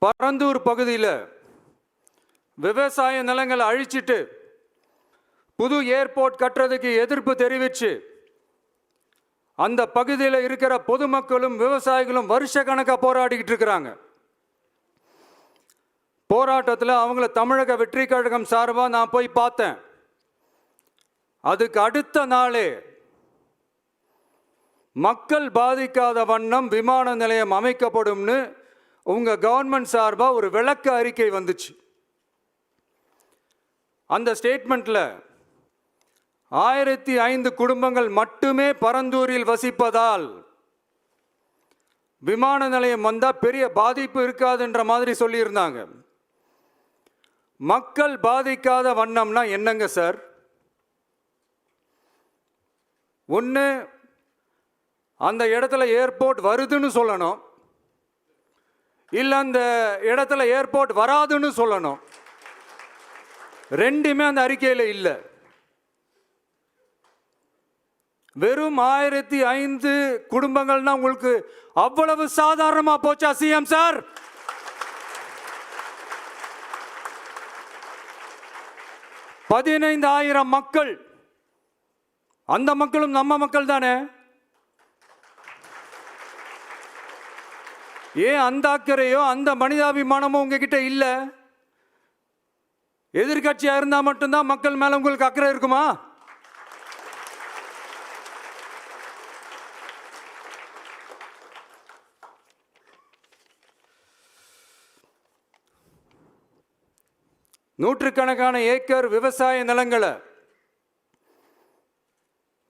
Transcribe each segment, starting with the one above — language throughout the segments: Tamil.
பரந்தூர் பகுதியில் விவசாய நிலங்களை அழிச்சிட்டு புது ஏர்போர்ட் கட்டுறதுக்கு எதிர்ப்பு தெரிவித்து அந்த பகுதியில் இருக்கிற பொதுமக்களும் விவசாயிகளும் வருஷ கணக்காக போராடிக்கிட்டு இருக்கிறாங்க. போராட்டத்தில் அவங்கள தமிழக வெற்றி கழகம் சார்பாக நான் போய் பார்த்தேன். அதுக்கு அடுத்த நாளே மக்கள் பாதிக்காத வண்ணம் விமான நிலையம் அமைக்கப்படும்னு உங்கள் கவர்மெண்ட் சார்பாக ஒரு விளக்க அறிக்கை வந்துச்சு. அந்த ஸ்டேட்மெண்ட்டில் 1005 குடும்பங்கள் மட்டுமே பரந்தூரில் வசிப்பதால் விமான நிலையம் வந்தால் பெரிய பாதிப்பு இருக்காதுன்ற மாதிரி சொல்லியிருந்தாங்க. மக்கள் பாதிக்காத வண்ணம்னா என்னங்க சார்? ஒன்று, அந்த இடத்துல ஏர்போர்ட் வருதுன்னு சொல்லணும், இல்லை அந்த இடத்துல ஏர்போர்ட் வராதுன்னு சொல்லணும். ரெண்டுமே அந்த அறிக்கையில் இல்லை. வெறும் 1005 குடும்பங்கள்னா உங்களுக்கு அவ்வளவு சாதாரணமா போச்சா சிஎம் சார்? $15,000 மக்கள், அந்த மக்களும் நம்ம மக்கள் தானே. ஏன் அந்த அக்கறையோ அந்த மனிதாபிமானமோ உங்ககிட்ட இல்லை? எதிர்கட்சியா இருந்தா மட்டும்தான் மக்கள் மேல உங்களுக்கு அக்கறை இருக்குமா? நூற்றுக்கணக்கான ஏக்கர் விவசாய நிலங்களை,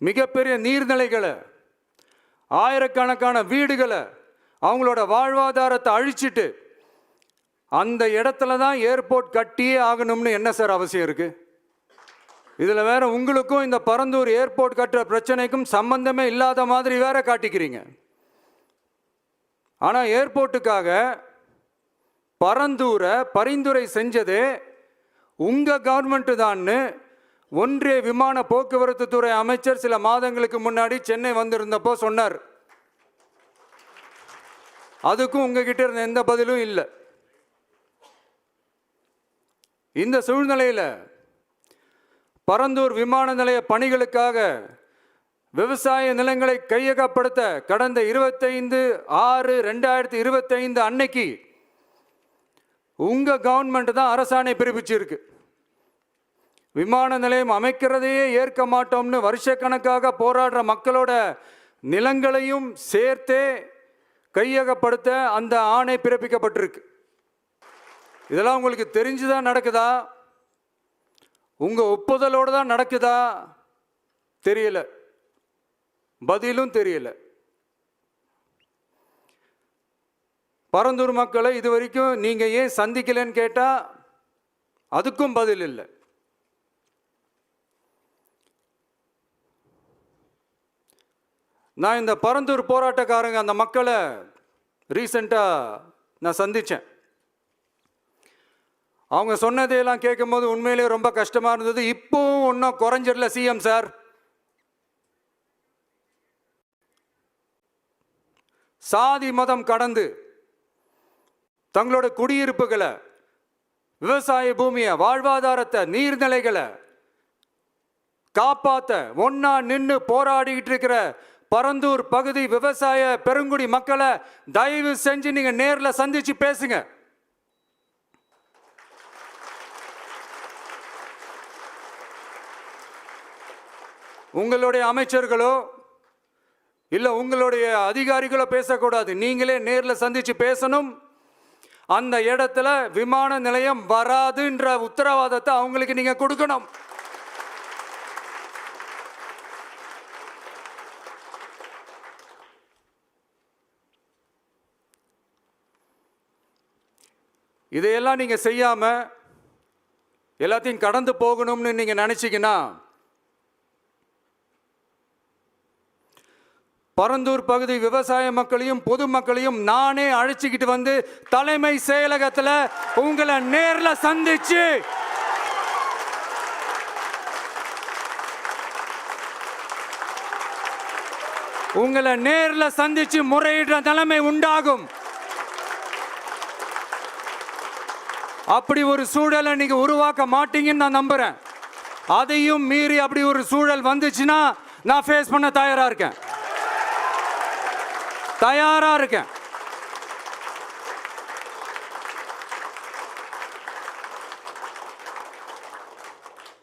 மிகப்பெரிய நீர்நிலைகளை, ஆயிரக்கணக்கான வீடுகளை, அவங்களோட வாழ்வாதாரத்தை அழிச்சிட்டு அந்த இடத்துல தான் ஏர்போர்ட் கட்டியே ஆகணும்னு என்ன சார் அவசியம் இருக்கு? இதில் வேற உங்களுக்கும் இந்த பரந்தூர் ஏர்போர்ட் கட்டுற பிரச்சனைக்கும் சம்பந்தமே இல்லாத மாதிரி வேற காட்டிக்கிறீங்க. ஆனால் ஏர்போர்ட்டுக்காக பரந்தூரை பரிந்துரை செஞ்சதே உங்க கவர்மெண்ட் தான்னு ஒன்றிய விமான போக்குவரத்து துறை அமைச்சர் சில மாதங்களுக்கு முன்னாடி சென்னை வந்திருந்தப்போ சொன்னார். அதுக்கும் உங்ககிட்ட இருந்த எந்த பதிலும் இல்லை. இந்த சூழ்நிலையில் பரந்தூர் விமான நிலைய பணிகளுக்காக விவசாய நிலங்களை கையகப்படுத்த கடந்த 25/6/2025 அன்னைக்கு உங்க கவர்மெண்ட் தான் அரசாணை பிறப்பிச்சிருக்கு. விமான நிலையம் அமைக்கிறதையே ஏற்க மாட்டோம்னு வருஷக்கணக்காக போராடுற மக்களோட நிலங்களையும் சேர்த்தே கையகப்படுத்த அந்த ஆணை பிறப்பிக்கப்பட்டிருக்கு. இதெல்லாம் உங்களுக்கு தெரிஞ்சுதான் நடக்குதா? உங்க ஒப்புதலோடு தான் நடக்குதா? தெரியல, பதிலும் தெரியல. பரந்தூர் மக்களை இது வரைக்கும் நீங்க ஏன் சந்திக்கலன்னு கேட்டா அதுக்கும் பதில் இல்லை. நான் இந்த பரந்தூர் போராட்டக்காரங்க அந்த மக்களை ரீசெண்டாக நான் சந்தித்தேன். அவங்க சொன்னதையெல்லாம் கேட்கும்போது உண்மையிலேயே ரொம்ப கஷ்டமாக இருந்தது. இப்போவும் ஒன்றும் குறைஞ்சிடல சிஎம் சார். சாதி மதம் கடந்து தங்களோட குடியிருப்புகளை, விவசாய பூமியை, வாழ்வாதாரத்தை, நீர்நிலைகளை காப்பாற்ற ஒன்னா நின்று போராடிக்கிட்டு இருக்கிற பரந்தூர் பகுதி விவசாய பெருங்குடி மக்களை தயவு செஞ்சு நீங்க நேர்ல சந்திச்சு பேசுங்க. உங்களுடைய அமைச்சர்களோ இல்ல உங்களுடைய அதிகாரிகளோ பேசக்கூடாது. நீங்களே நேர்ல சந்திச்சு பேசணும். அந்த இடத்துல விமான நிலையம் வராதுன்ற உத்தரவாதத்தை அவங்களுக்கு நீங்க கொடுக்கணும். இதையெல்லாம் நீங்க செய்யாம எல்லாத்தையும் கடந்து போகணும்னு நீங்க நினைச்சீங்கன்னா பரந்தூர் பகுதி விவசாய மக்களையும் பொதுமக்களையும் நானே அழைச்சிக்கிட்டு வந்து தலைமை செயலகத்தில் உங்களை நேர்ல சந்திச்சு முறையிடுற நிலைமை உண்டாகும். அப்படி ஒரு சூழலை நீங்க உருவாக்க மாட்டீங்கன்னு நான் நம்புறேன். அதையும் மீறி அப்படி ஒரு சூழல் வந்துச்சுன்னா நான் ஃபேஸ் பண்ண தயாரா இருக்கேன்.